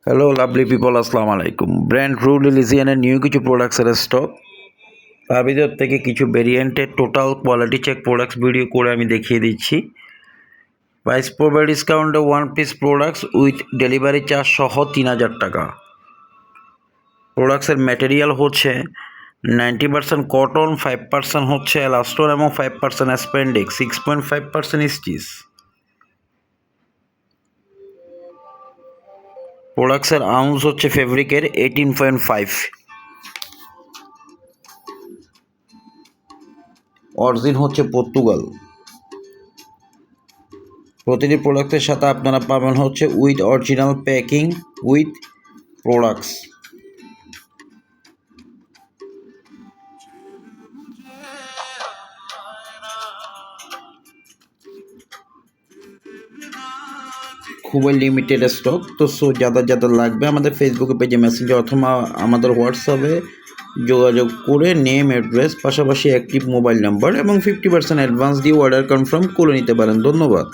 Hello lovely people, আসসালামু আলাইকুম। Brand rule রিলিজিয়ানের new কিছু প্রোডাক্টসের স্টক, তার ভিতর থেকে কিছু ভেরিয়েন্টের total quality check products video করে আমি দেখিয়ে দিচ্ছি। প্রাইস পড়বে ডিসকাউন্টে one piece products with delivery charge সহ 3000 টাকা। প্রোডাক্টসের ম্যাটেরিয়াল হচ্ছে 90% কটন, 5% হচ্ছে এলাস্টন এবং 5% স্প্যান্ডেক্স, 6.5% স্টিচ। প্রোডাক্টসের আউন্স হচ্ছে ফেব্রিকের 18.5। অরিজিন হচ্ছে পর্তুগাল। প্রতিটি প্রোডাক্টের সাথে আপনারা পাবেন হচ্ছে with original packing with products. খুবই লিমিটেড স্টক, তো যাদের লাগবে আমাদের ফেসবুকে পেজে মেসেঞ্জার অথবা আমাদের হোয়াটসঅ্যাপে যোগাযোগ করে নেম, অ্যাড্রেস, পাশাপাশি অ্যাক্টিভ মোবাইল নাম্বার এবং 50% অ্যাডভান্স দিয়ে অর্ডার কনফার্ম করে নিতে পারেন। ধন্যবাদ।